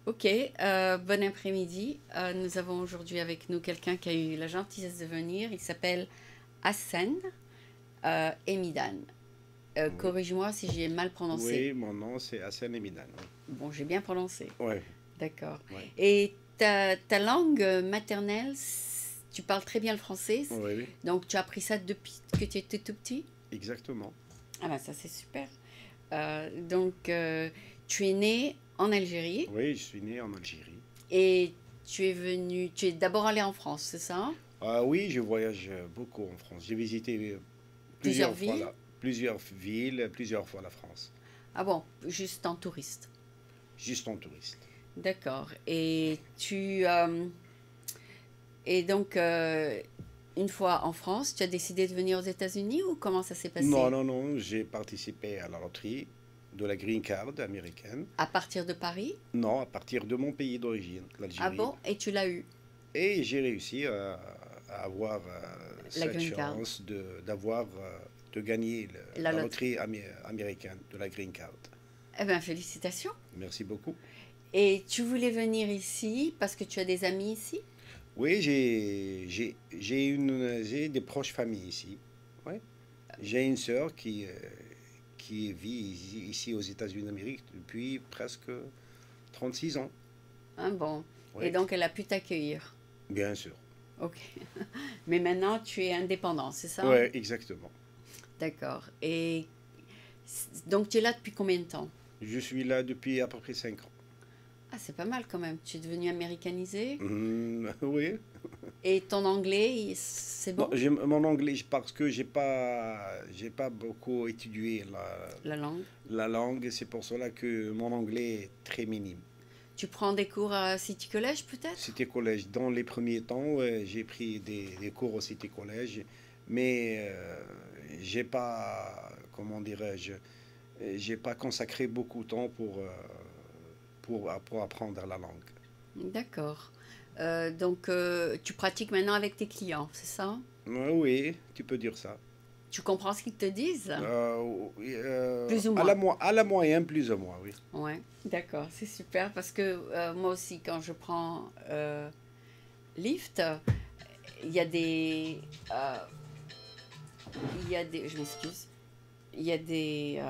Ok, bon après-midi. Nous avons aujourd'hui avec nous quelqu'un qui a eu la gentillesse de venir. Il s'appelle Hassan Emidan. Oui, Corrige-moi si j'ai mal prononcé. oui, mon nom c'est Hassan Emidan. Bon, j'ai bien prononcé. Oui, D'accord. oui, Et ta langue maternelle, tu parles très bien le français. oui, oui, Donc tu as appris ça depuis que tu étais tout petit? exactement. Ah ben ça c'est super. Donc tu es né en Algérie Oui, je suis né en Algérie. et tu es d'abord allé en France, c'est ça? Ah oui, je voyage beaucoup en France. J'ai visité Plusieurs plusieurs fois villes? plusieurs villes, plusieurs fois la France, Ah bon, juste en touriste. juste en touriste. D'accord. Et donc, une fois en France, tu as décidé de venir aux États-Unis ou comment ça s'est Non, passé? non, non, j'ai participé à la loterie de la Green Card américaine. À partir de Paris? Non, à partir de mon pays d'origine, Ah l'Algérie. bon? Et tu l'as eu, Et j'ai réussi à avoir la cette green card, chance de gagner la la loterie. loterie américaine de la Green Card. Eh bien, félicitations. Merci beaucoup. Et tu voulais venir ici parce que tu as des amis ici? Oui, j'ai des proches familles ici. Ouais. J'ai une sœur qui vit ici aux États-Unis d'Amérique depuis presque 36 ans. Ah bon. Et Oui, donc, elle a pu t'accueillir. bien sûr. Ok. Mais maintenant, tu es indépendant, c'est ça? Oui, exactement. D'accord. Et donc, tu es là depuis combien de temps? Je suis là depuis à peu près 5 ans. Ah, c'est pas mal quand même. Tu es devenu américanisé. Oui. Et ton anglais, c'est Non, bon? mon anglais parce que j'ai pas beaucoup étudié La langue? la langue. C'est pour cela que mon anglais est très minime. Tu prends des cours à City College peut-être? Cité Collège, dans les premiers temps, ouais, j'ai pris des cours au Cité Collège, mais j'ai pas, comment dirais-je, j'ai pas consacré beaucoup de temps pour apprendre la langue. D'accord. Donc, tu pratiques maintenant avec tes clients, c'est ça? Oui, tu peux dire ça. Tu comprends ce qu'ils te disent? Oui, Plus ou moins. à la moyenne, plus ou moins, oui. Ouais, d'accord, c'est super parce que moi aussi, quand je prends Lyft, il y a des, euh, je m'excuse, il y a des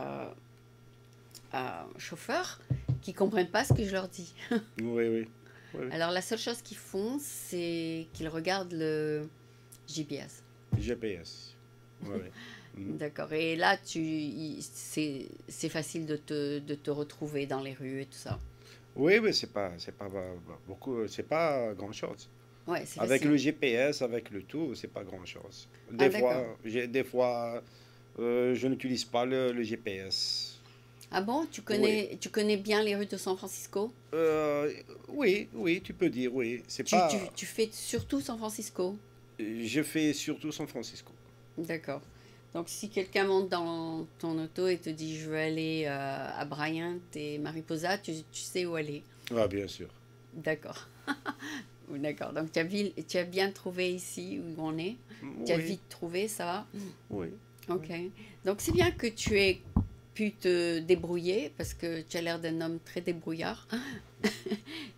chauffeurs qui comprennent pas ce que je leur dis. Oui, oui, oui, oui. Alors la seule chose qu'ils font, c'est qu'ils regardent le GPS. GPS. Oui, oui. Mhm. D'accord. Et là, c'est facile de te retrouver dans les rues et tout ça. Oui, mais c'est pas beaucoup, c'est pas grand-chose. Ouais, c'est Avec facile. le GPS, avec le tout, c'est pas grand-chose. Ah, d'accord. Des fois, je n'utilise pas le GPS. Ah bon, Oui, tu connais bien les rues de San Francisco? Euh, oui, oui, tu peux dire, oui. C'est pas, Tu fais surtout San Francisco. je fais surtout San Francisco. D'accord. Donc, si quelqu'un monte dans ton auto et te dit je veux aller à Bryant et Mariposa, tu sais où aller. Ah, bien sûr. D'accord. D'accord. Donc, tu as bien trouvé ici où on est. Tu as Oui, vite trouvé, ça va? oui, oui. Ok. Donc, c'est bien que tu aies pu te débrouiller parce que tu as l'air d'un homme très débrouillard.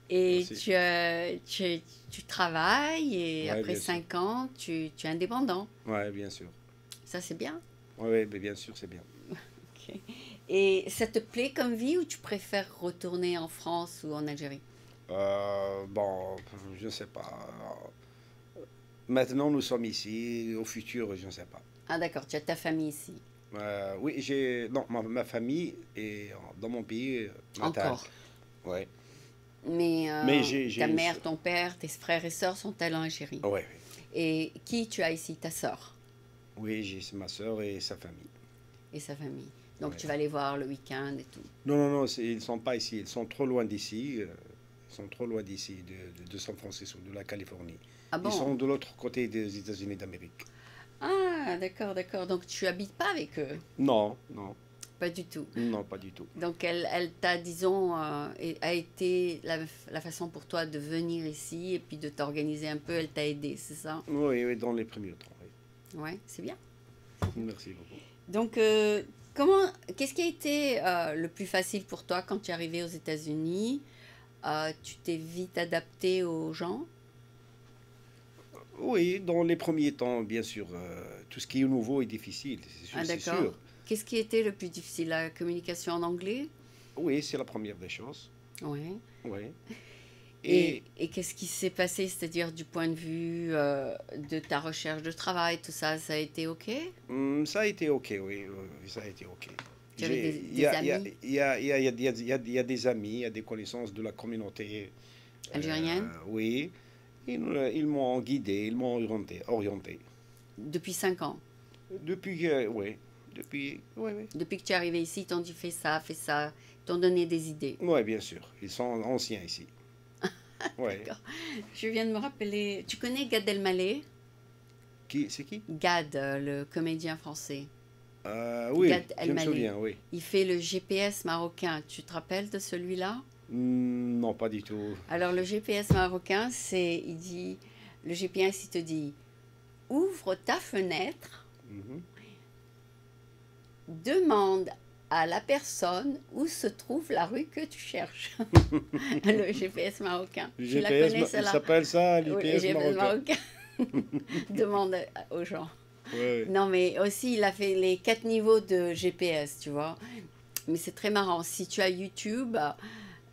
Et Merci. tu travailles et Oui, après bien sûr. 5 ans, tu es indépendant. Oui, bien sûr. Ça, c'est bien. Oui, oui, mais bien sûr, c'est bien. Ok. Et ça te plaît comme vie ou tu préfères retourner en France ou en Algérie? Bon, je ne sais pas. Maintenant, nous sommes ici. Au futur, je ne sais pas. Ah, d'accord, tu as ta famille ici. Oui, non, ma famille est dans mon pays natal. Encore. Ouais. Mais Mais ta j'ai une mère, sœur. ton père, tes frères et sœurs sont allés en Algérie. Ouais, Et qui tu as ici? Ta sœur oui, j'ai ma sœur et sa famille. et sa famille. Donc Ouais. tu vas les voir le week-end et tout. Non, non, non, ils sont pas ici. Ils sont trop loin d'ici. Ils sont trop loin d'ici, de San Francisco, de la Californie. Ah Ils sont bon? de l'autre côté des États-Unis d'Amérique. Ah, d'accord, d'accord. Donc tu habites pas avec eux? Non, non, Pas du tout. non, pas du tout. Donc elle t'a, disons, a été la façon pour toi de venir ici et puis de t'organiser un peu, elle t'a aidé, c'est ça? Oui, oui, dans les premiers temps, oui. Ouais, c'est bien. Merci beaucoup. Donc, qu'est-ce qui a été le plus facile pour toi quand tu es arrivé aux États-Unis? tu t'es vite adapté aux gens? Oui, dans les premiers temps, bien sûr, tout ce qui est nouveau est difficile, Ah, c'est d'accord. sûr. Qu'est-ce qui était le plus difficile? La communication en anglais? Oui, c'est la première des choses. Oui. Oui. Et Et qu'est-ce qui s'est passé, c'est-à-dire du point de vue de ta recherche de travail, tout ça, ça a été OK? ça a été OK, oui, oui, ça a été OK. Tu avais Il y des a, il y a, amis il y a, il y a, il y a, il y a- il y a des amis, il y a des connaissances de la communauté, algériennes oui. Ils m'ont guidé, ils m'ont orienté. depuis 5 ans. Depuis, oui, depuis, oui, oui. Depuis que tu es arrivé ici, ils t'ont dit fais ça, ils t'ont donné des idées. Oui, bien sûr, ils sont anciens ici. Oui. D'accord. Je viens de me rappeler, tu connais Gad Elmaleh? C'est qui? Gad, le comédien français. Oui, Gad je me Elmaleh. souviens, oui. Il fait le GPS marocain. Tu te rappelles de celui-là? Non, pas du tout. Alors le GPS marocain, il dit, le GPS, il te dit, ouvre ta fenêtre, Mhm. demande à la personne où se trouve la rue que tu cherches. Le GPS marocain. Le Tu la GPS, connais, il celle-là? s'appelle ça, Oui, le l'IPS GPS marocain. marocain. Demande aux gens. Ouais. Non, mais aussi, il a fait les 4 niveaux de GPS, tu vois. Mais c'est très marrant. Si tu as YouTube,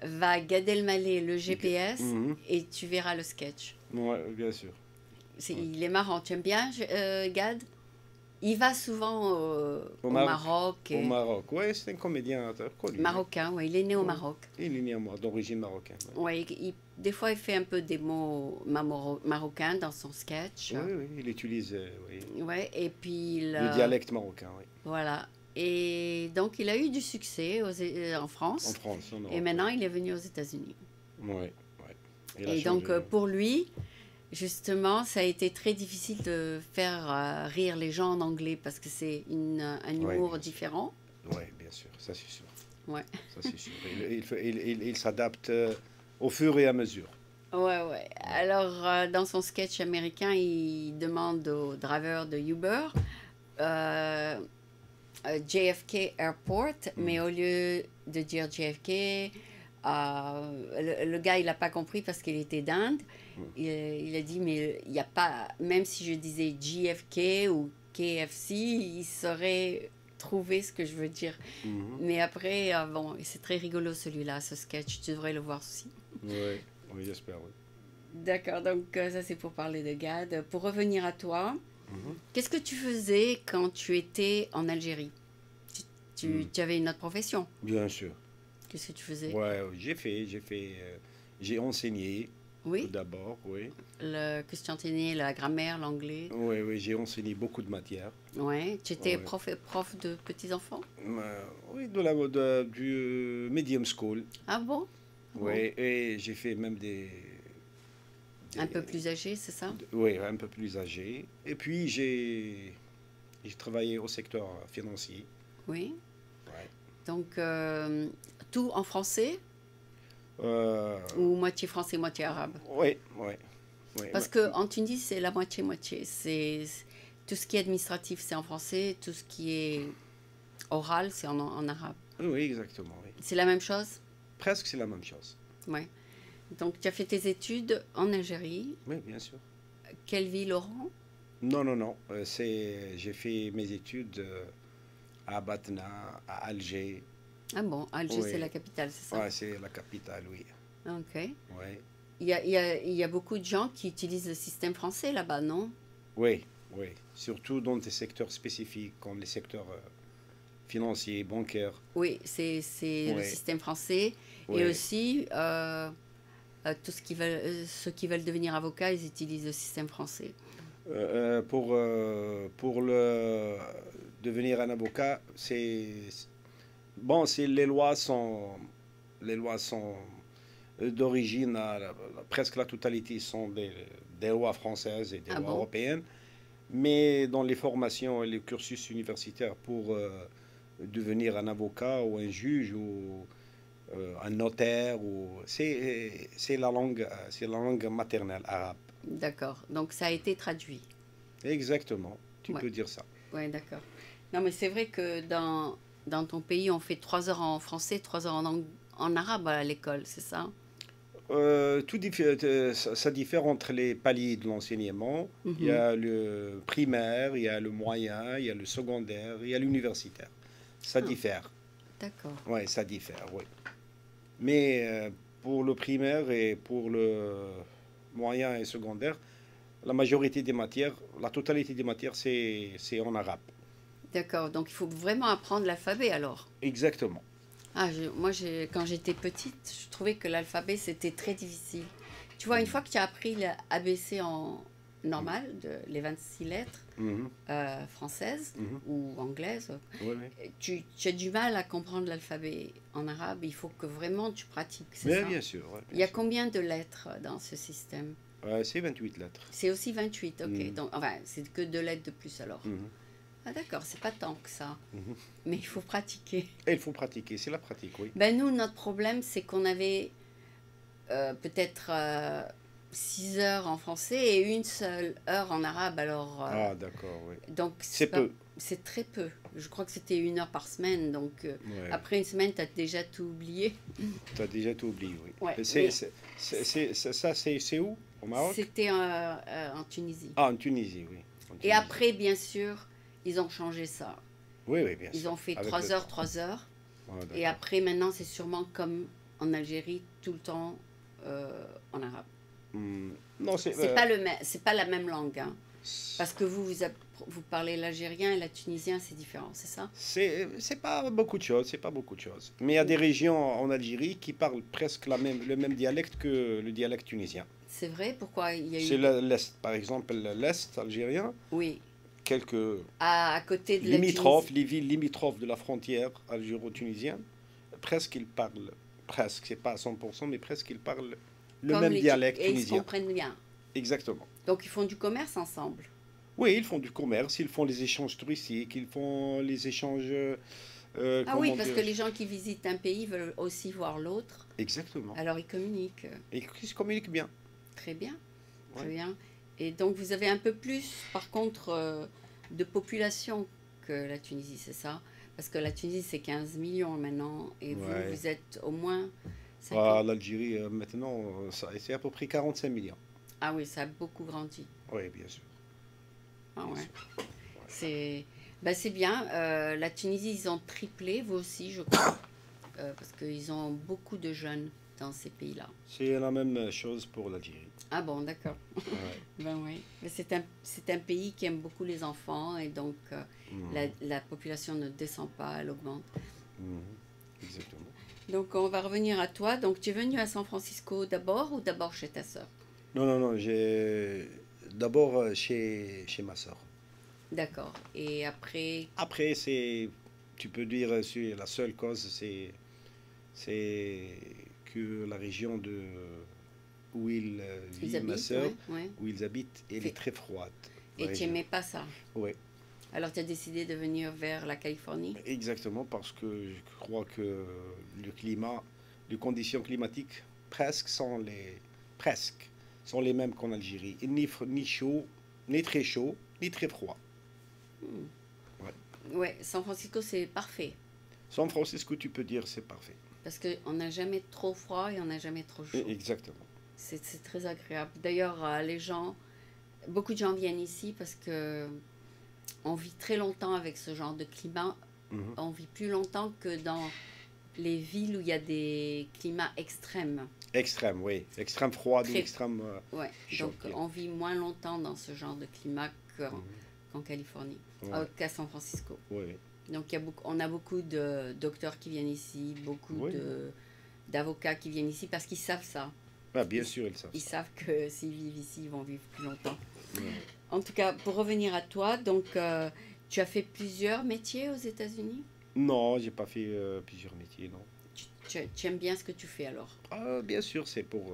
va Gad Elmaleh, le GPS, Mhm. et tu verras le sketch. Ouais, bien sûr. Ouais. Il est marrant. Tu aimes bien, Gad? Il va souvent Au au Maroc. Maroc. Au Maroc. Oui, c'est un comédien connu. Oui. Marocain, ouais, il est né au Ouais. Maroc. Il est né d'origine marocaine. Ouais. Ouais, des fois, il fait un peu des mots marocains dans son sketch. Oui, oui, il utilise oui, Ouais, et puis le dialecte marocain, oui. voilà. Et donc, il a eu du succès en En France. France, en Europe. Et maintenant, il est venu aux États-Unis. Oui, oui. Il a Et donc, changé. pour lui, justement, ça a été très difficile de faire rire les gens en anglais parce que c'est un Ouais, humour bien sûr. différent. Oui, bien sûr, ça c'est sûr. Ouais. Ça c'est sûr. Il s'adapte au fur et à mesure. Ouais, ouais. Alors, dans son sketch américain, il demande au driver de Uber JFK Airport, mais au lieu de dire JFK, le gars, il n'a pas compris parce qu'il était d'Inde. Il a dit, mais il n'y a pas, même si je disais JFK ou KFC, il saurait trouver ce que je veux dire. Mhm. Mais après, bon, c'est très rigolo celui-là, ce sketch, tu devrais le voir aussi. Oui, oui, j'espère, oui. D'accord, donc ça c'est pour parler de Gad. Pour revenir à toi, Mhm. qu'est-ce que tu faisais quand tu étais en Algérie? Tu avais une autre profession. Bien sûr. Qu'est-ce que tu faisais? Ouais, j'ai enseigné tout Oui, d'abord, oui. qu'est-ce que tu enseignais? La grammaire, l'anglais? Oui, oui, j'ai enseigné beaucoup de matières. Ouais, tu étais Ouais. prof de petits-enfants? Oui, du medium school. Ah bon? Ah bon? Oui, et j'ai fait même Un peu plus âgé, c'est ça? oui, un peu plus âgé. Et puis j'ai travaillé au secteur financier. Oui. Ouais. Donc, tout en français Euh, ou moitié français, moitié arabe? oui, oui, oui. Parce qu'en Tunisie, c'est la moitié-moitié. Tout ce qui est administratif, c'est en français. Tout ce qui est oral, c'est en arabe. Oui, exactement. Oui. C'est la même chose? Presque c'est la même chose. Ouais. Donc, tu as fait tes études en Algérie. Oui, bien sûr. Quelle ville, Oran? Non, non, non. J'ai fait mes études à Batna, à Alger. Ah bon, Alger, Oui. c'est la capitale, c'est ça? Ouais, c'est la capitale, oui. Ok. Ouais. Il y a beaucoup de gens qui utilisent le système français là-bas, non? Oui, oui. Surtout dans des secteurs spécifiques, comme les secteurs financiers, bancaires. Oui, c'est le Ouais. système français. Et Ouais. aussi, ceux qui veulent devenir avocats, ils utilisent le système français. Pour devenir un avocat, bon, les lois sont d'origine, presque la totalité sont des lois françaises et des Ah lois bon? européennes, mais dans les formations et les cursus universitaires pour devenir un avocat ou un juge ou un notaire, c'est la langue maternelle arabe. D'accord. Donc ça a été traduit. Exactement, tu Ouais. peux dire ça. Ouais, d'accord. Non, mais c'est vrai que dans ton pays, on fait 3 heures en français, 3 heures en arabe à l'école, c'est ça? Ça diffère entre les paliers de l'enseignement. Il y Mhm. a le primaire, il y a le moyen, il y a le secondaire, il y a l'universitaire. Ça Ah, diffère. d'accord. Oui, ça diffère, oui. Mais pour le primaire et pour le moyen et secondaire, la majorité des matières, la totalité des matières, c'est en arabe. D'accord. Donc, il faut vraiment apprendre l'alphabet alors. Exactement. Ah, moi, quand j'étais petite, je trouvais que l'alphabet, c'était très difficile. Tu vois, une fois que tu as appris l'ABC en normal, les 26 lettres Mhm, françaises mhm. ou anglaises, Oui, oui. tu as du mal à comprendre l'alphabet en arabe. Il faut que vraiment tu pratiques, c'est Mais ça? bien sûr, ouais, Il bien y a sûr. combien de lettres dans ce système? C'est 28 lettres. C'est aussi 28, ok. Mhm, Donc, enfin, c'est que deux lettres de plus alors. mhm, Ah d'accord, c'est pas tant que ça. mhm. Mais il faut pratiquer. Et il faut pratiquer, c'est la pratique, oui. Ben nous, notre problème, c'est qu'on avait peut-être 6 heures en français et une seule heure en arabe. Alors, Ah, d'accord, oui. donc C'est peu. c'est très peu. Je crois que c'était 1 heure par semaine. Donc, Ouais. après une semaine, tu as déjà tout oublié. Tu as déjà tout oublié, oui. Ouais, C'est, mais c'est, ça, c'est où? Au Maroc? c'était en Tunisie. Ah, en Tunisie, oui. En Et Tunisie. après, bien sûr, ils ont changé ça. Oui, oui, bien Ils sûr. ont fait Avec le 3 heures, temps. 3 heures. Ah, Et d'accord. après, maintenant, c'est sûrement comme en Algérie, tout le temps en arabe. Hmm. Non, C'est pas la même langue, hein. Parce que vous parlez l'algérien et la tunisien, c'est différent, c'est ça? c'est pas beaucoup de choses, c'est pas beaucoup de choses. Mais il y a des régions en Algérie qui parlent presque le même dialecte que le dialecte tunisien. C'est vrai? Pourquoi il y a C'est eu... l'Est, par exemple, l'Est algérien, Oui, quelques à côté de la limitrophes, Tunisie. les villes limitrophes de la frontière algéro-tunisienne, presque ils parlent, presque, c'est pas à 100%, mais presque ils parlent le Comme même dialecte et ils se tunisien. comprennent bien. Exactement. Donc ils font du commerce ensemble. Oui, ils font du commerce, ils font les échanges touristiques, ils font les échanges, Ah oui, comment parce que dirais-je? les gens qui visitent un pays veulent aussi voir l'autre. Exactement. Alors ils communiquent. Et ils se communiquent bien. Très bien, très Ouais. bien. Et donc vous avez un peu plus, par contre, de population que la Tunisie, c'est ça? Parce que la Tunisie, c'est 15 millions maintenant, et vous, Ouais. vous êtes au moins 50. Ah, l'Algérie, maintenant, c'est à peu près 45 millions. Ah oui, ça a beaucoup grandi. Oui, bien sûr. Ah Bien ouais. sûr. Ouais. C'est c'est bien. La Tunisie, ils ont triplé, vous aussi, je crois, parce qu'ils ont beaucoup de jeunes dans ces pays-là. C'est la même chose pour l'Algérie. Ah bon, d'accord. Ouais. Ben oui. Mais c'est un pays qui aime beaucoup les enfants et donc Mhm. la population ne descend pas, elle augmente. Mhm. Exactement. Donc on va revenir à toi. Donc tu es venu à San Francisco d'abord ou d'abord chez ta sœur? Non, non, non, j'ai d'abord chez ma soeur. D'accord. Et après, Après, tu peux dire, c'est la seule cause, c'est que la région où il ils vit, ma habitent, soeur, ouais, ouais. où ils habitent, elle Fait- est très froide. La Et tu région. n'aimais pas ça. Oui, Alors tu as décidé de venir vers la Californie? exactement, parce que je crois que le climat, les conditions climatiques presque sont les mêmes qu'en Algérie. Ni chaud, ni très chaud, ni très froid. Hmm. Ouais. Ouais, San Francisco, c'est parfait. San Francisco, tu peux dire, c'est parfait. Parce qu'on n'a jamais trop froid et on n'a jamais trop chaud. Exactement. C'est très agréable. D'ailleurs, beaucoup de gens viennent ici parce que on vit très longtemps avec ce genre de climat. Mhm. On vit plus longtemps que dans les villes où il y a des climats extrêmes. Extrême, oui. Extrême froide ou Très, extrême ouais. chaud. Donc, on vit moins longtemps dans ce genre de climat Mhm. qu'en Californie, Ouais. qu'à San Francisco. Oui, Donc, on a beaucoup de docteurs qui viennent ici, beaucoup oui. d'avocats qui viennent ici parce qu'ils savent ça. Ah, bien Ils, sûr, ils savent ils ça. savent que s'ils vivent ici, ils vont vivre plus longtemps. Ouais. En tout cas, pour revenir à toi, donc tu as fait plusieurs métiers aux États-Unis? Non, j'ai pas fait plusieurs métiers, non. Tu aimes bien ce que tu fais alors? Ah, bien sûr, c'est pour.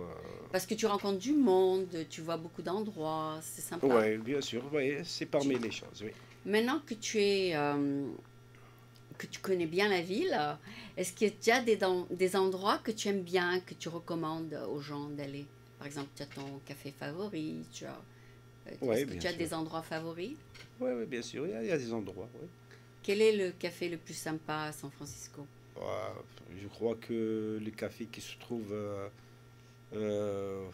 Parce que tu rencontres du monde, tu vois beaucoup d'endroits, c'est sympa. Oui, bien sûr, oui, c'est parmi Tu- les choses, oui. Maintenant que tu connais bien la ville, est-ce qu'il y a déjà des endroits que tu aimes bien, que tu recommandes aux gens d'aller? Par exemple, tu as ton café favori, Oui, est-ce que bien tu as sûr. des endroits favoris? Oui, oui, bien sûr, il y a des endroits, oui. Quel est le café le plus sympa à San Francisco? Je crois que les cafés qui se trouvent Je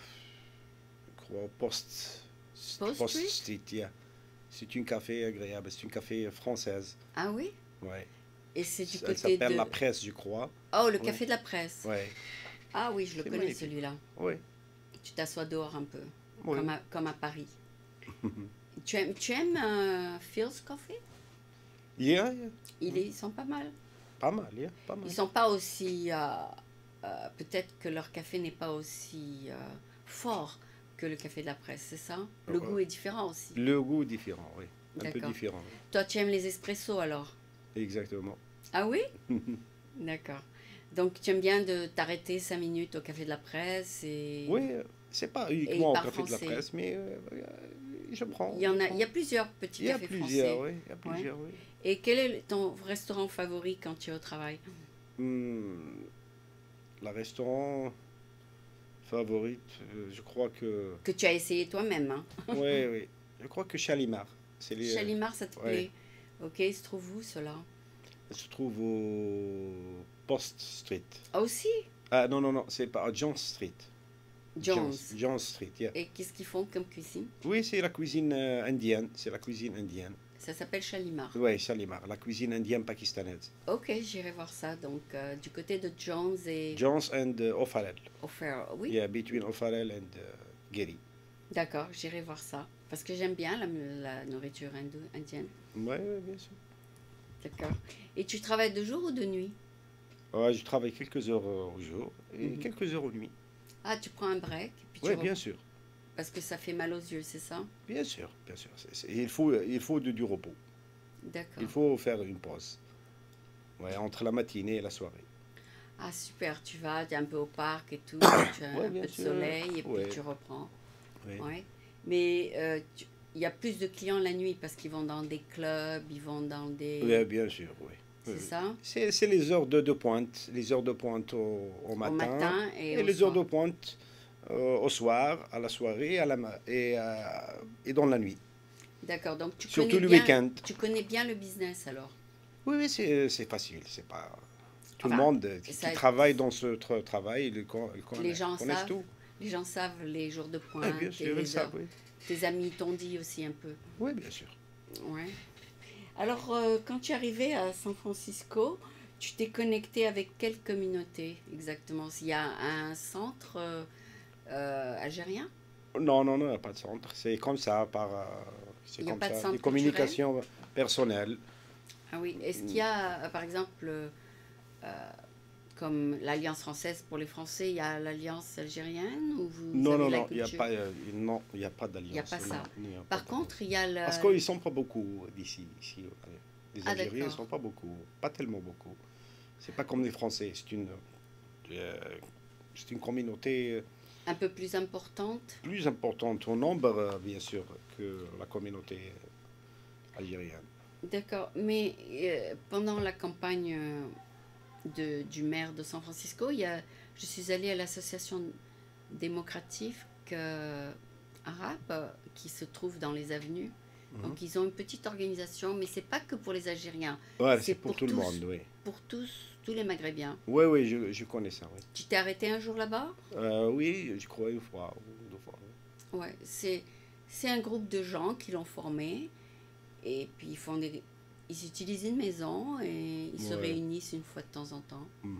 crois Post Post Street? Street, yeah. C'est une café agréable, c'est une café française. Ah oui? Ouais. Et c'est du Elle côté s'appelle de... La Presse, je crois. Oh, le Ouais. café de la presse. Ouais. Ah oui, je le C'est connais magnifique. celui-là. Oui. Tu t'assois dehors un peu, Oui. comme à Paris. Tu aimes Phil's Coffee? Yeah, yeah. Ils sont pas mal. Pas mal, yeah, pas mal. Ils sont pas aussi... peut-être que leur café n'est pas aussi fort que le café de la presse, c'est ça? Le goût est différent aussi. Le goût est différent, oui. Un peu D'accord. différent. Toi, tu aimes les espressos alors? Exactement. Ah oui? D'accord. Donc, tu aimes bien de t'arrêter 5 minutes au café de la presse et... Oui, c'est pas Et uniquement au par café de la français. presse, mais je prends. Il y en je a, prends. il y a plusieurs petits Il y a cafés plusieurs, français. oui. Il y a plusieurs, oui. Et quel est ton restaurant favori quand tu es au travail? Hmm, la restaurant favorite, je crois que... Que tu as essayé toi-même, hein? Oui, oui. Je crois que Chalimar. C'est les, Chalimar, ça te ouais. plaît? Ok, il se trouve où, cela? elle se trouve au Post Street. Ah, aussi? Ah non, non, non, c'est pas à John Street. Jones. John Street, yeah. Et qu'est-ce qu'ils font comme cuisine? Oui, c'est la cuisine indienne. C'est la cuisine indienne. Ça s'appelle Chalimar. Oui, Chalimar, la cuisine indienne pakistanaise. Ok, j'irai voir ça. Donc, du côté de Jones et Jones and O'Farrell. O'Farrell. Oui, Yeah, between O'Farrell and Gary. d'accord, j'irai voir ça. Parce que j'aime bien la nourriture indienne. Oui, bien sûr. D'accord. Et tu travailles de jour ou de nuit? Ouais, je travaille quelques heures au jour et Mhm. quelques heures aux nuit. Ah, tu prends un break, puis tu Oui, bien sûr. parce que ça fait mal aux yeux, c'est ça? Bien sûr, bien sûr. Il faut du repos. D'accord. Il faut faire une pause. Ouais, entre la matinée et la soirée. Ah, super, tu vas un peu au parc et tout, tu as Ouais, un bien peu de sûr. soleil et Ouais. puis tu reprends. Oui. Ouais. Mais il y a plus de clients la nuit parce qu'ils vont dans des clubs, ils vont dans des... Oui, bien sûr, oui. C'est Oui. ça? C'est les heures de pointe. Les heures de pointe au matin. Au matin et Et au les heures soir. de pointe au soir, à la soirée et dans la nuit. D'accord, donc tu Surtout connais le bien, week-end. tu connais bien le business alors. Oui, oui, c'est facile. C'est pas tout Enfin, le monde qui ça- travaille dans ce travail, ils Les gens connaissent savent. tout. Les gens savent les jours de Oui, pointe bien et sûr, ils les savent, heures. oui. Tes amis t'ont dit aussi un peu. Oui, bien sûr. Ouais. Alors, quand tu es arrivé à San Francisco, tu t'es connecté avec quelle communauté exactement? Il y a un centre algérien? Non, non, non, il n'y a pas de centre. C'est comme ça, c'est Il n'y a comme pas de ça. centre Des communications personnelles. Ah oui. Est-ce qu'il y a, par exemple, comme l'Alliance française pour les Français, il y a l'Alliance algérienne ou vous Non, avez non, la non, il n'y a culture? pas, non, il y a pas d'alliance. Il n'y a pas ça. Non, il y a pas Par contre, il y a le... Parce qu'ils ne sont pas beaucoup d'ici. Les Ah, Algériens ne d'accord. sont pas beaucoup, pas tellement beaucoup. C'est pas comme les Français. Euh, c'est une communauté un peu plus importante. plus importante au nombre, bien sûr, que la communauté algérienne. D'accord. Mais pendant la campagne du maire de San Francisco, je suis allée à l'association démocratique arabe qui se trouve dans les avenues. Mhm. Donc ils ont une petite organisation, mais c'est pas que pour les Algériens, Ouais, c'est c'est pour tout le tous. monde, oui. Pour tous les Maghrébins. Oui, oui, je connais ça, oui. Tu t'es arrêté un jour là-bas? Oui, je crois une fois ou deux fois. Oui. Ouais, c'est un groupe de gens qui l'ont formé et puis ils utilisent une maison et ils se Ouais. réunissent une fois de temps en temps. Mhm.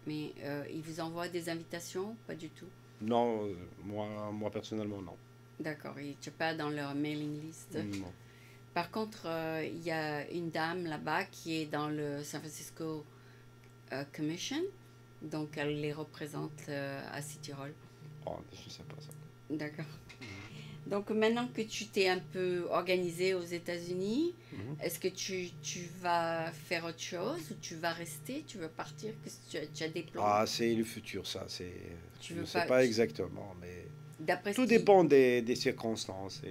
Mais ils vous envoient des invitations? Pas du tout. Non, moi personnellement, non. D'accord, et tu n'es pas dans leur mailing list. Non. Par contre, il y a une dame là-bas qui est dans le San Francisco Commission. Donc, elle les représente à City Hall. Oh, je ne sais pas ça. D'accord. Donc, maintenant que tu t'es un peu organisé aux États-Unis, Mhm. est-ce que tu vas faire autre chose ou tu vas rester? Tu veux partir? Qu'est-ce que tu as des plans? Ah, c'est le futur, ça. Tu Je veux ne sais pas- pas exactement, mais D'après ce tout dépend des circonstances.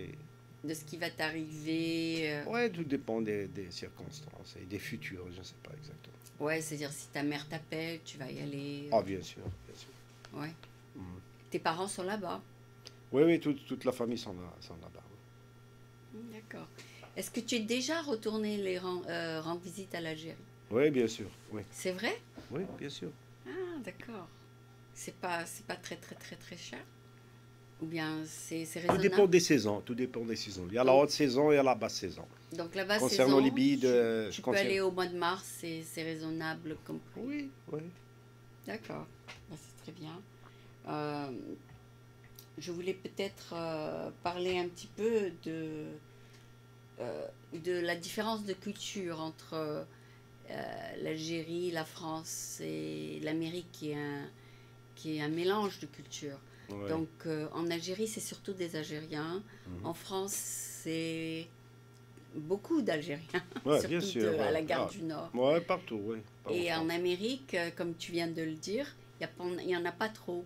de ce qui va t'arriver. Ouais, tout dépend des circonstances et des futurs, je ne sais pas exactement. Ouais, c'est-à-dire si ta mère t'appelle, tu vas y aller. Ah, bien sûr, bien sûr. Ouais. Mhm. Tes parents sont là-bas. Oui, oui, toute la famille sont là-bas. Oui. D'accord. Est-ce que tu es déjà retourné rendre visite à l'Algérie? Oui, bien sûr. Oui, C'est vrai? oui, bien sûr. Ah, d'accord. C'est pas très, très, très, très cher? Ou bien c'est Tout dépend raisonnable? des saisons. Tout dépend des saisons. Il y a la Donc, haute saison et il y a la basse saison. donc la basse Concernant les saison, billets de... tu peux aller au mois de mars, c'est raisonnable comme prix. Oui, oui. D'accord, bah, c'est très bien. Euh, je voulais peut-être parler un petit peu de la différence de culture entre l'Algérie, la France et l'Amérique qui est un mélange de cultures. Ouais. Donc en Algérie, c'est surtout des Algériens. Mhm. En France, c'est beaucoup d'Algériens, Ouais, bien surtout sûr. à la Ouais. gare Ah, du Nord. ouais, partout, oui. Pas Et en France. Amérique, comme tu viens de le dire, il y en a pas trop.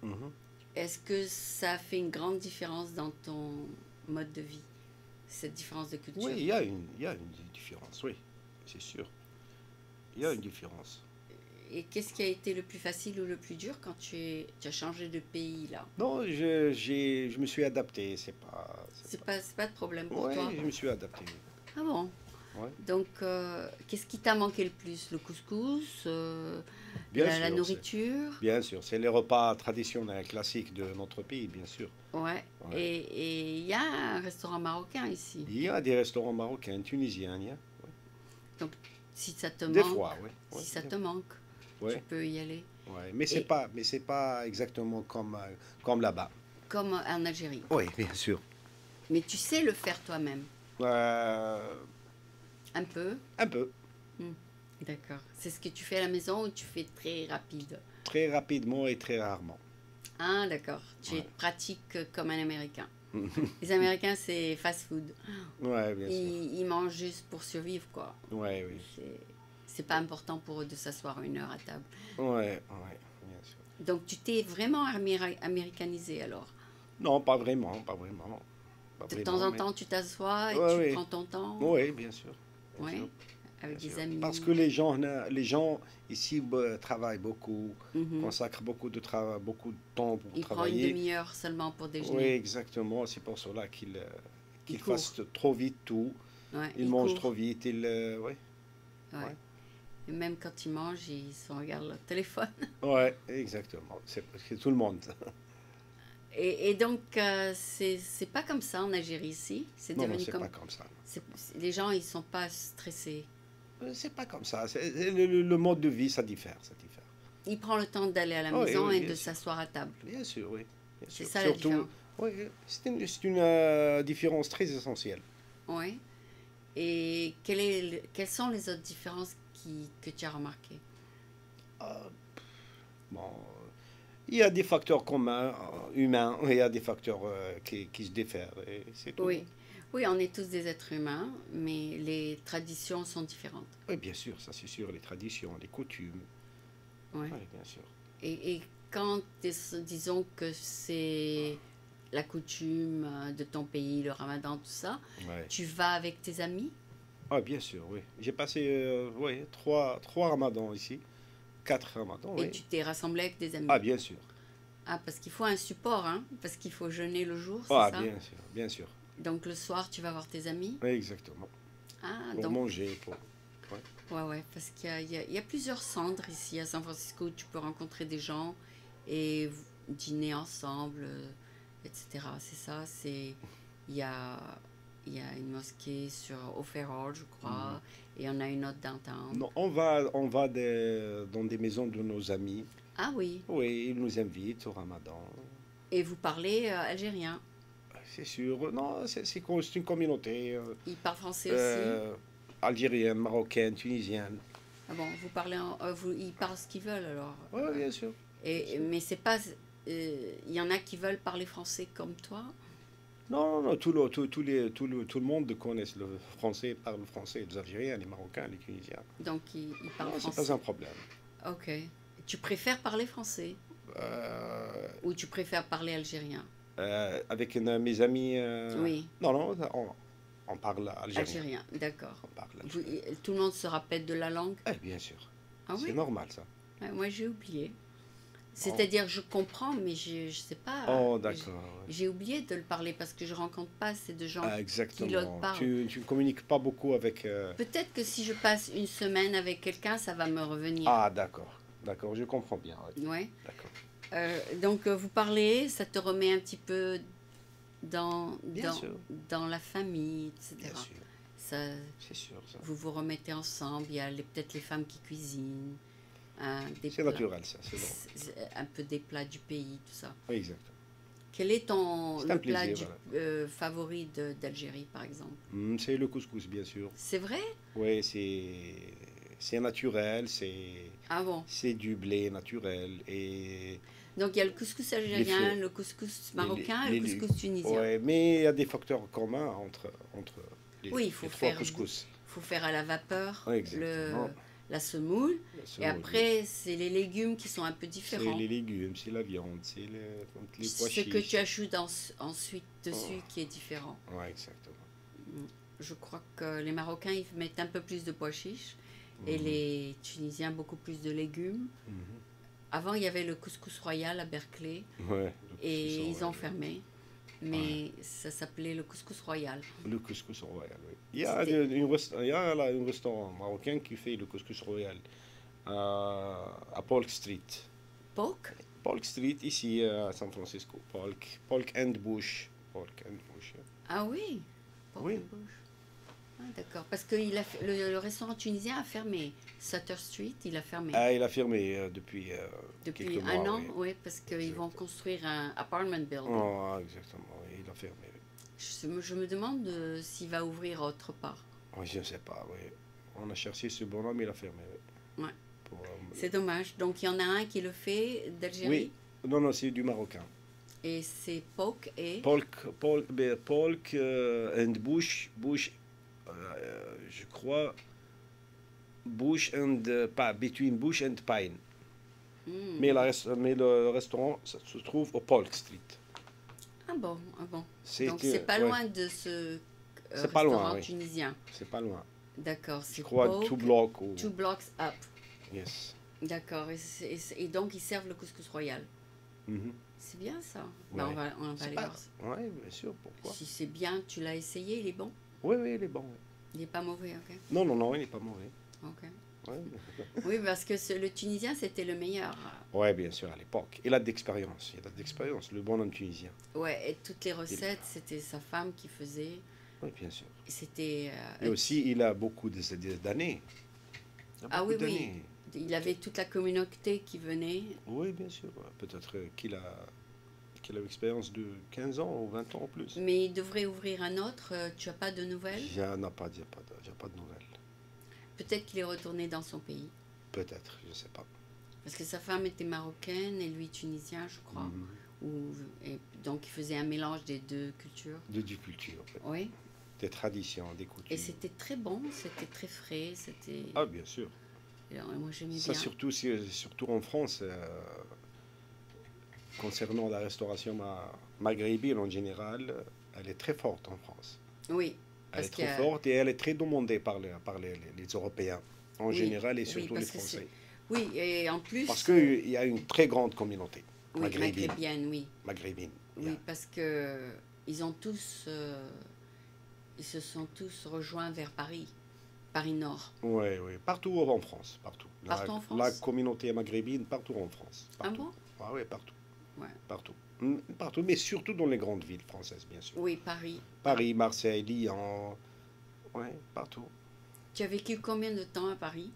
Mhm. Est-ce que ça fait une grande différence dans ton mode de vie, cette différence de Oui, culture? il y a une différence, oui, c'est sûr. Il y a une différence. Et qu'est-ce qui a été le plus facile ou le plus dur quand tu as changé de pays là? Non, je me suis adapté, c'est pas... C'est pas de problème pour Oui, toi? je me suis adapté. Ah bon? Ouais. Donc, qu'est-ce qui t'a manqué le plus? Le couscous, Bien la sûr, nourriture? bien sûr, c'est les repas traditionnels classiques de notre pays, bien sûr. Ouais. Ouais. Et il y a un restaurant marocain ici. Il y a des restaurants marocains, tunisiens, il y a. Donc, si ça te Des manque, fois, oui. si ça te manque, Oui, tu peux y aller. ouais. Et Mais c'est pas exactement comme, comme là-bas. comme en Algérie. Oui, bien sûr. Mais tu sais le faire toi-même. Euh, Un peu. un peu, Hmm. D'accord. C'est ce que tu fais à la maison ou tu fais très rapide? très rapidement et très rarement. Ah, d'accord. Tu es Ouais. pratique comme un Américain. Les Américains, c'est fast food. Ouais, bien sûr. Ils mangent juste pour survivre, quoi. Ouais, oui. C'est pas important pour eux de s'asseoir 1 heure à table. Ouais, ouais, bien sûr. Donc, tu t'es vraiment américanisé alors. Non, pas vraiment, pas vraiment. Pas De temps vraiment, en mais... temps, tu t'assois et Ouais, tu oui. prends ton temps. Oui, bien sûr. Bien Oui, sûr. avec Bien des sûr. Parce amis. que les gens ici travaillent beaucoup, Mhm. consacrent beaucoup de temps pour Il prend une travailler. demi-heure seulement pour Oui, déjeuner. exactement. C'est pour cela Il qu'ils court. fassent trop vite tout. Ouais, Ils il mangent trop court. vite. Ouais, Ouais. ouais. Et même quand ils mangent, ils se regardent leur téléphone. Ouais, exactement. C'est tout le monde. Et donc, c'est pas comme ça en Algérie ici. C'est Non, non, devenu c'est comme. pas comme ça. Les gens, ils sont pas stressés. C'est pas comme ça. Le mode de vie, ça diffère, ça diffère. Il prend le temps d'aller à la Oui, maison oui, et bien de sûr. s'asseoir à table. Bien sûr, oui. Bien C'est sûr. ça la Surtout, différence. oui, c'est une différence très essentielle. Oui. Et quelles sont les autres différences que tu as remarquées? Euh, bon, il y a des facteurs communs, humains, et il y a des facteurs qui se diffèrent, et c'est tout. Oui. Oui, on est tous des êtres humains, mais les traditions sont différentes. Oui, bien sûr, ça c'est sûr, les traditions, les coutumes. Oui. Oui, bien sûr. Et quand, disons que c'est la coutume de ton pays, le ramadan, tout ça, Ouais. tu vas avec tes amis Ah, bien sûr, oui. J'ai passé ouais, trois ramadans ici, 4 ramadans, et oui. tu t'es rassemblé avec des amis. Ah, bien sûr. Ah, parce qu'il faut un support, hein, parce qu'il faut jeûner le jour, c'est Ah, ça? bien sûr, bien sûr. Donc le soir, tu vas voir tes amis. Oui, exactement. Ah, Pour donc, manger, pour... Ouais. ouais, parce qu'il y a plusieurs centres ici à San Francisco où tu peux rencontrer des gens et dîner ensemble, etc. C'est ça, il y a, il y a une mosquée sur O'Farrell, je Mhm. crois, et on a une autre downtown. Non, on va dans des maisons de nos amis. Ah oui, Oui, ils nous invitent au ramadan. et vous parlez algérien. C'est sûr. Non, c'est une communauté Ils parlent français aussi. euh, algérienne, marocaine, tunisienne. Ah bon, vous parlez ils parlent ce qu'ils veulent alors. Oui, bien sûr. Bien sûr. Mais c'est pas. Il y en a qui veulent parler français comme toi. Non, non, non, tout le monde connaît le français, parle le français, les Algériens, les Marocains, les Tunisiens. Donc ils parlent Non, c'est français. pas un problème. Ok. Tu préfères parler français Euh, ou tu préfères parler algérien? avec mes amis, Oui, non, non, on parle algérien. algérien, d'accord. On parle algérien. Tout le monde se rappelle de la langue? Bien sûr. Ah C'est oui? normal, ça. Ouais, moi j'ai oublié. Oh, C'est-à-dire je comprends, mais je sais pas. oh, d'accord. Ouais. J'ai oublié de le parler parce que je rencontre pas assez de gens Ah, qui le exactement. parlent. Tu ne communiques pas beaucoup avec... Peut-être que si je passe une semaine avec quelqu'un, ça va me revenir. Ah, d'accord. D'accord, je comprends bien. Oui. Ouais. D'accord. Donc, vous parlez, ça te remet un petit peu dans, Bien dans, sûr, dans la famille, etc. bien sûr, Ça, c'est sûr ça. vous vous remettez ensemble, il y a peut-être les femmes qui cuisinent, des C'est plats, naturel ça, c'est bon. un peu des plats du pays, tout ça. Oui, exactement. Quel est C'est un le plat plaisir. Voilà. favori d'Algérie, par exemple? C'est le couscous, bien sûr. C'est vrai? Oui, c'est naturel, Ah bon? c'est du blé naturel et Donc il y a le couscous les algérien, feux. le couscous marocain et le Les- couscous tunisien. ouais, mais il y a des facteurs communs entre Oui, les trois couscous. faut faire à la vapeur Oui, exactement. la semoule. La Et semoule, oui. après, c'est les légumes qui sont un peu C'est différents. les légumes, c'est la viande, c'est les pois Ce que tu chiches. ajoutes ensuite dessus qui est différent. Ouais, exactement. Je crois que les Marocains, ils mettent un peu plus de pois chiches et les Tunisiens, beaucoup plus de légumes. Mhm. Avant, il y avait le couscous royal à Berkeley Ouais, et ils ont ouais. fermé. Mais ça s'appelait le couscous royal. Le couscous royal, oui. Il y a, C'était il y a là, un restaurant marocain qui fait le couscous royal à Polk Street. Polk? Polk Street, ici à San Francisco. Polk and Bush. Polk and Bush. Ah oui, Polk Oui. and Bush. Ah, d'accord, parce que le restaurant tunisien a fermé. Sutter Street, il a fermé. Ah, il a fermé depuis Depuis quelques un mois. an, Oui. oui, parce qu'ils vont construire un apartment building. Oh, exactement, oui, il a fermé. Oui. Je me demande s'il va ouvrir autre part. Oui, je ne sais pas, oui. On a cherché ce bonhomme, il a fermé. Oui. Ouais. Pour, C'est dommage. Donc il y en a un qui le fait d'Algérie. oui, non, non, c'est du marocain. Et c'est Polk et... Polk and Bush, je crois, Bush and pas between Bush and Pine. Hmm. Mais le restaurant ça se trouve au Polk Street. Ah bon, ah bon. C'est Donc que- c'est pas ouais, loin de ce C'est pas loin, restaurant oui. tunisien. c'est pas loin. D'accord, Je c'est crois Polk, 2 blocs ou two blocks up. yes. D'accord, et donc ils servent le couscous royal. Mhm. C'est bien ça. Ouais. Ben, on va C'est aller pas- voir. Ouais, bien sûr, pourquoi? Si c'est bien, tu l'as essayé, il est bon. Oui, oui, il est bon. Il n'est pas mauvais, ok. Non, non, non, il n'est pas mauvais. Ok. Ouais. Oui, parce que le tunisien, c'était le meilleur. Ouais, bien sûr, à l'époque. Il a d'expérience, le bonhomme tunisien. Ouais, et toutes les recettes, c'était sa femme qui faisait. Oui, bien sûr. Et c'était. Et aussi, il a beaucoup d'années. Il a Ah beaucoup oui, oui. d'années. Il avait toute la communauté qui venait. Oui, bien sûr. Peut-être qu'il a une expérience de 15 ans ou 20 ans en plus. Mais il devrait ouvrir un autre. Tu as pas de nouvelles? Il n'y a pas de nouvelles. Peut-être qu'il est retourné dans son pays. Peut-être, je ne sais pas. Parce que sa femme était marocaine et lui tunisien, je crois. Mhm. Et donc il faisait un mélange des deux cultures. Du culture, Oui. des traditions, des coutumes. Et c'était très bon, c'était très frais, c'était. Ah, bien sûr. Alors, moi j'aimais Ça, bien. surtout en France, concernant la restauration maghrébine en général, elle est très forte en France. Oui. Elle Parce est très qu'il y a- forte et elle est très demandée par les Européens en Oui, général et oui, surtout les parce que Français. Oui, et en plus. Parce qu'il y a une très grande communauté Oui, maghrébine. maghrébine, oui. maghrébine. Oui, parce que ils ont tous. Ils se sont tous rejoints vers Paris. Paris Nord. Oui, oui, partout en France, partout. Partout en France? La communauté maghrébine, partout en France. Ah Partout. bon? Ah oui, partout. Ouais. Partout. Partout, mais surtout dans les grandes villes françaises, bien sûr. Oui, Paris. Paris, Marseille, Lyon, ouais, partout. Tu as vécu combien de temps à Paris?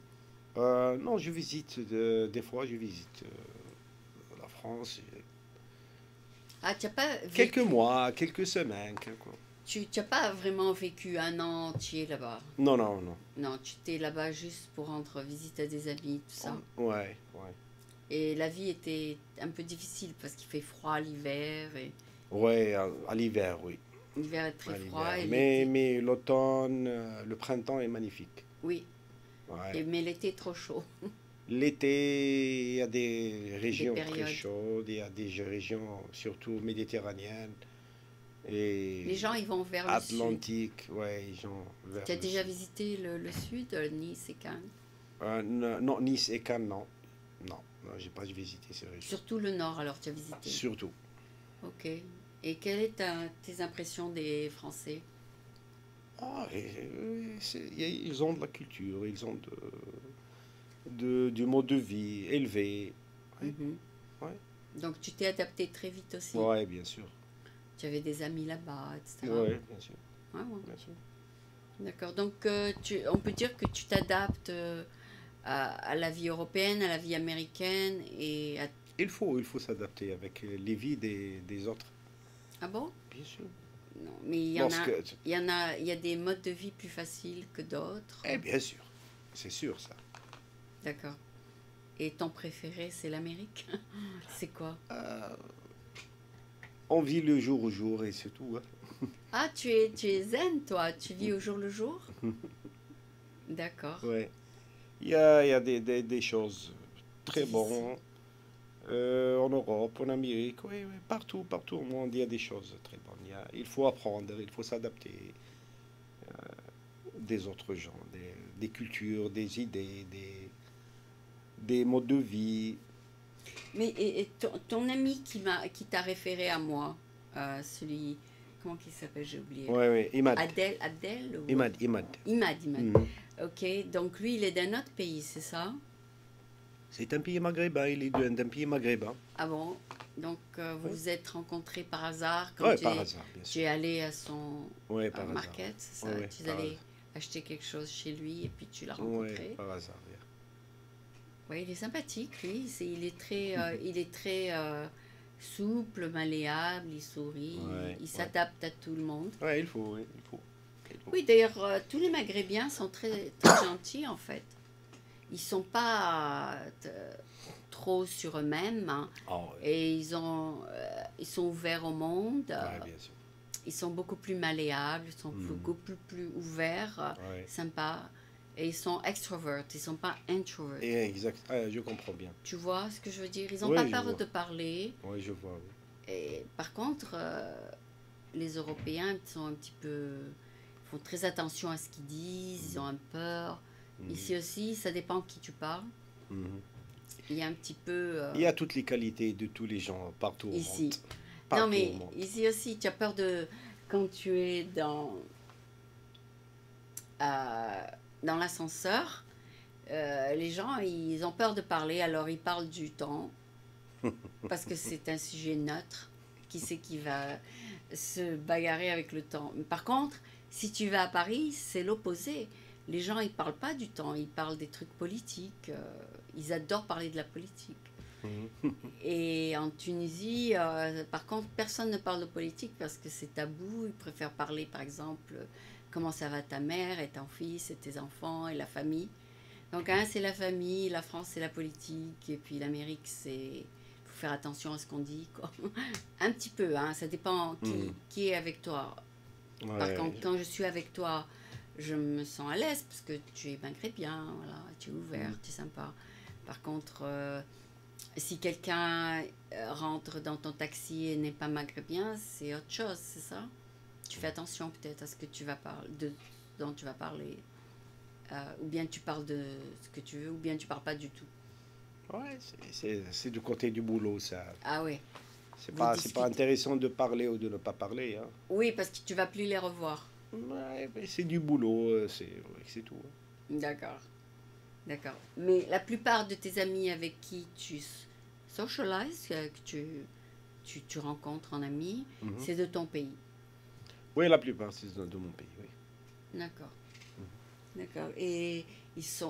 Non, je visite, des fois, je visite la France. Ah, tu n'as pas vécu. Quelques mois, quelques semaines, Tu n'as pas vraiment vécu un an entier là-bas. Non, non, non. Non, tu étais là-bas juste pour rendre visite à des amis, tout ça. Ouais, ouais. Et la vie était un peu difficile parce qu'il fait froid l'hiver. Et Ouais, à l'hiver, oui. l'hiver est très À froid. l'hiver. Et Mais, l'été- mais l'automne, le printemps est magnifique. Oui, Ouais. mais l'été est trop chaud. L'été, il y a des régions très périodes. chaudes, il y a des régions surtout méditerranéennes et Les gens, ils vont vers le sud. Atlantique, ouais, ils vont vers Tu as le déjà sud. visité le sud, Nice et Cannes? Non, Nice et Cannes, non. Non, non, j'ai pas visité ces régions. Surtout le nord, alors tu as visité. Surtout. Ok. Et quelles sont tes impressions des Français? Ah, ils ont de la culture, du mode de vie élevé. Ouais, Mhm. ouais, Donc tu t'es adapté très vite aussi. ouais, bien sûr. Tu avais des amis là-bas, etc. Ouais, bien sûr, Ouais, ouais. bien sûr. D'accord. Donc on peut dire que tu t'adaptes à la vie européenne, à la vie américaine et à... Il faut s'adapter avec les vies des autres, Ah bon? bien sûr. Non, mais il y en a, Lorsque, il y a des modes de vie plus faciles que d'autres. bien sûr, c'est sûr ça. D'accord. Et ton préféré, c'est l'Amérique? C'est quoi? Euh, on vit le jour au jour et c'est tout, hein. Ah, tu es zen, toi. Tu vis au jour le jour? D'accord. Ouais. Il y a des choses très Difficile. bonnes en Europe, en Amérique, oui, oui, partout, partout au monde, il y a des choses très bonnes. Il faut apprendre, il faut s'adapter des autres gens, des cultures, des idées, des modes de vie. Mais et ton ami qui t'a référé à moi, celui, comment il s'appelle, j'ai oublié. Oui, oui, Imad. Adèle ou Imad, Imad. Imad. Mhm. Ok, donc lui, il est d'un autre pays, c'est ça? C'est un pays maghrébin, il est d'un pays maghrébin. Ah bon? Donc vous Oui, vous êtes rencontrés par hasard quand ouais, par hasard, bien tu sûr. es allé à son Oui, par hasard. market, c'est Oui, ça? oui, Tu es par allé hasard. acheter quelque chose chez lui et puis tu l'as Oui, rencontré. par hasard, oui. Oui, il est sympathique, lui. Il est très souple, malléable, il sourit, Ouais, il ouais. s'adapte à tout le monde. Ouais, il faut, oui, il faut. Il faut. Oui, d'ailleurs, tous les Maghrébins sont très, très gentils, en fait. Ils sont pas trop sur eux-mêmes, hein, Ah, ouais, et ils sont ouverts au monde. ouais, bien sûr. Ils sont beaucoup plus malléables, ils sont Mhm. beaucoup plus ouverts, Ouais. sympas, et ils sont extroverts, ils sont pas introverts. Et exact, ah, je comprends bien. Tu vois ce que je veux dire? Ils n'ont pas Oui, je peur vois. de parler. Oui, je vois, oui. Et par contre, les Européens sont un petit peu, font très attention à ce qu'ils disent, ils ont Mhm. un peur. Mhm. Ici aussi, ça dépend qui tu parles. Mhm. Il y a un petit peu Il y a toutes les qualités de tous les gens partout au monde. ici. Non, Partout au mais monde. ici aussi, tu as peur de quand tu es euh, dans l'ascenseur. Les gens, ils ont peur de parler, alors ils parlent du temps, parce que c'est un sujet neutre. Qui c'est qui va se bagarrer avec le temps? Par contre, si tu vas à Paris, c'est l'opposé. Les gens, ils parlent pas du temps, ils parlent des trucs politiques. Ils adorent parler de la politique. Mhm. Et en Tunisie, par contre, personne ne parle de politique parce que c'est tabou. Ils préfèrent parler, par exemple, comment ça va ta mère et ton fils et tes enfants et la famille. Donc, un, c'est la famille, la France, c'est la politique, et puis l'Amérique, c'est... faut faire attention à ce qu'on dit, quoi. Un petit peu, hein, ça dépend Mhm. qui est avec toi. Par Ouais, contre, quand je suis avec toi, je me sens à l'aise, parce que tu es maghrébien, voilà, tu es ouvert, mhm. tu es sympa. Par contre, si quelqu'un rentre dans ton taxi et n'est pas maghrébien, c'est autre chose, c'est ça? Tu fais attention peut-être à ce que tu vas parler, dont tu vas parler. Ou bien tu parles de ce que tu veux, ou bien tu parles pas du tout. Ouais, c'est du côté du boulot, ça. Ah oui, vous C'est pas discutez. intéressant de parler ou de ne pas parler, hein. Oui, parce que tu vas plus les revoir. Ouais, mais c'est du boulot, c'est tout, hein. D'accord, d'accord. Mais la plupart de tes amis avec qui tu socialises, que tu rencontres en amis, Mhm. c'est de ton pays. Oui, la plupart, c'est de mon pays, oui. D'accord, d'accord. Et se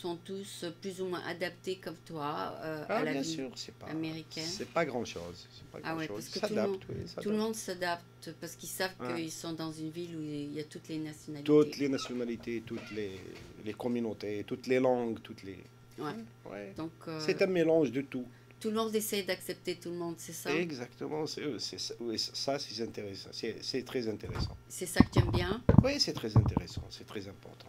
sont tous plus ou moins adaptés comme toi à Ah, la bien vie sûr, américaine. c'est pas grand-chose. C'est pas Ah ouais, grand-chose. parce Ils que s'adaptent, oui, ils tout le s'adaptent. monde s'adapte parce qu'ils savent Ouais. qu'ils sont dans une ville où il y a toutes les Toutes nationalités. les nationalités, toutes les communautés, toutes les langues, toutes les... Ouais. Ouais, ouais. Donc C'est un mélange de tout. tout le monde essaie d'accepter tout le monde, c'est ça? Exactement, c'est ça, oui, ça, c'est intéressant. C'est très intéressant. C'est ça que tu aimes bien? Oui, c'est très intéressant, c'est très important.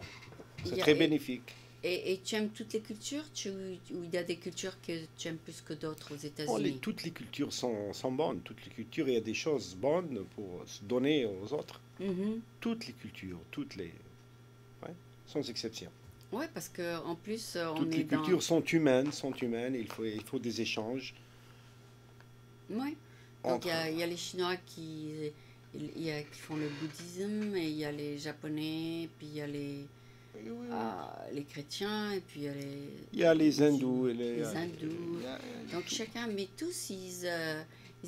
Il C'est y a- très et, bénéfique. et tu aimes toutes les cultures? Ou il y a des cultures que tu aimes plus que d'autres aux Bon, États-Unis? toutes les cultures sont bonnes. Toutes les cultures, il y a des choses bonnes pour se donner aux autres. Mhm. Toutes les cultures, ouais, sans exception. Ouais, parce que en plus, on Toutes est les dans. cultures sont humaines. Il faut des échanges Ouais. Donc entre. il y a les Chinois qui font le bouddhisme, et il y a les Japonais, puis il y a Oui, oui. les chrétiens, et puis Il y a les hindous et les hindous. il y a Donc tout. chacun, mais tous, ils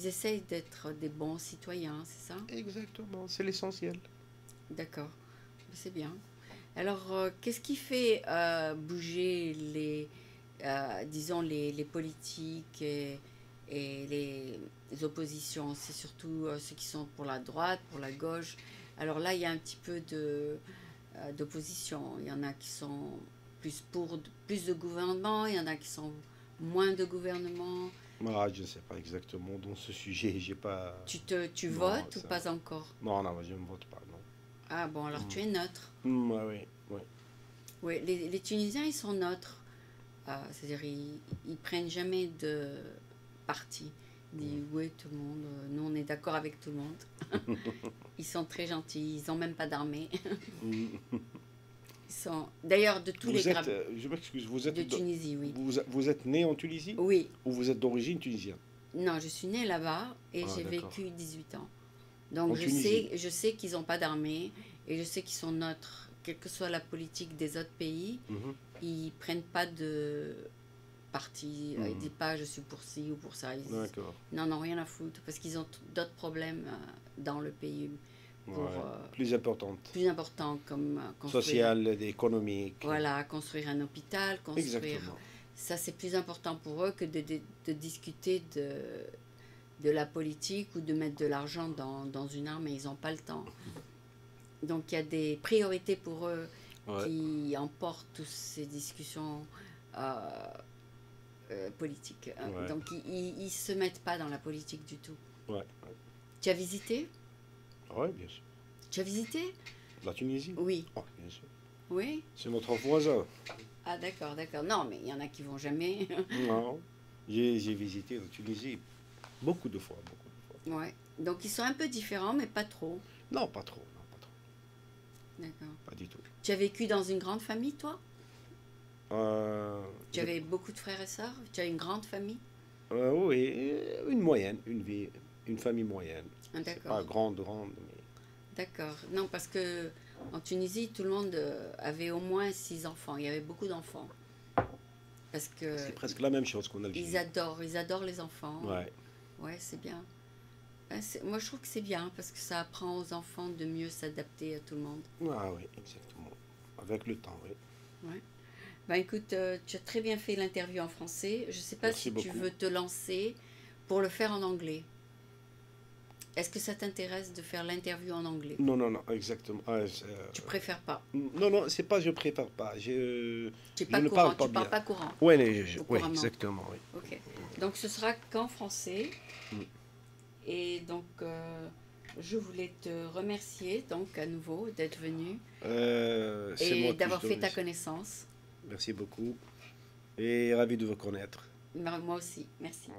essayent d'être des bons citoyens, c'est ça? Exactement, c'est l'essentiel. D'accord, c'est bien. Alors, qu'est-ce qui fait bouger disons, les politiques et les oppositions? C'est surtout ceux qui sont pour la droite, pour la gauche. Alors là, il y a un petit peu d'opposition. Il y en a qui sont plus de gouvernement, il y en a qui sont moins de gouvernement. Je ne sais pas exactement dans ce sujet, j'ai pas. Tu Non, votes ou ça. pas encore? Non, non, je ne vote pas, non. Ah bon, alors tu es neutre. Ouais, oui, oui. Oui, les Tunisiens, ils sont neutres. C'est-à-dire, ils prennent jamais de parti. Ils disent, oui, tout le monde, nous, on est d'accord avec tout le monde. Ils sont très gentils, ils n'ont même pas d'armée. Ils sont, d'ailleurs, de tous les Vous êtes, grabs je m'excuse, de Tunisie, oui. vous êtes né en Tunisie Oui, ou vous êtes d'origine tunisienne? non, je suis née là-bas et Ah, j'ai d'accord. vécu 18 ans. Donc, En Tunisie. je sais qu'ils n'ont pas d'armée et je sais qu'ils sont neutres. Quelle que soit la politique des autres pays, Mhm. ils prennent pas de parti. Ils disent pas je suis pour ci ou pour ça. Ils disent, D'accord. non, rien à foutre parce qu'ils ont d'autres problèmes dans le pays pour, Ouais. Plus importante. plus importants comme construire, Sociale, économique. voilà, construire un hôpital, construire. Exactement. Ça, c'est plus important pour eux que de discuter de la politique ou de mettre de l'argent dans une arme et ils n'ont pas le temps. Donc il y a des priorités pour eux Ouais. qui emportent toutes ces discussions politiques. Ouais. Donc ils ne se mettent pas dans la politique du tout. Ouais. Tu as visité? Ouais, bien sûr. Tu as visité? La Tunisie? Oui. Oh, bien sûr. Oui? C'est notre voisin. Ah d'accord, d'accord. Non, mais il y en a qui vont jamais. Non. J'ai visité la Tunisie beaucoup de fois, beaucoup de fois. Ouais. Donc ils sont un peu différents, mais pas trop. Non, pas trop, non, pas trop. D'accord. Pas du tout. Tu as vécu dans une grande famille, toi? Tu Je- avais beaucoup de frères et sœurs? Tu as une grande famille? oui, une moyenne, une famille moyenne. Ah, C'est pas d'accord. grande, mais D'accord. Non, parce que en Tunisie, tout le monde avait au moins 6 enfants. Il y avait beaucoup d'enfants. Parce que c'est presque la même chose qu'en Algérie. ils adorent les enfants. Ouais. Ouais, c'est bien. Ouais, moi, je trouve que c'est bien parce que ça apprend aux enfants de mieux s'adapter à tout le monde. Ah oui, exactement. Avec le temps, oui. Ouais. Ben écoute, tu as très bien fait l'interview en français. Je ne sais pas Merci si tu beaucoup. veux te lancer pour le faire en anglais. Est-ce que ça t'intéresse de faire l'interview en anglais? Non, non, non, exactement. Tu préfères pas? Non, non, c'est pas je préfère pas. Tu Je n'es pas ne courant, parle pas tu parles bien. pas courant. Ouais, Ou ouais, couramment. exactement, oui. Ok. Donc ce sera qu'en français. Mm. Et donc je voulais te remercier donc à nouveau d'être venu C'est et moi que d'avoir je fait dois ta remercier. connaissance. Merci beaucoup. Et ravi de vous connaître. Moi aussi, merci. Ouais.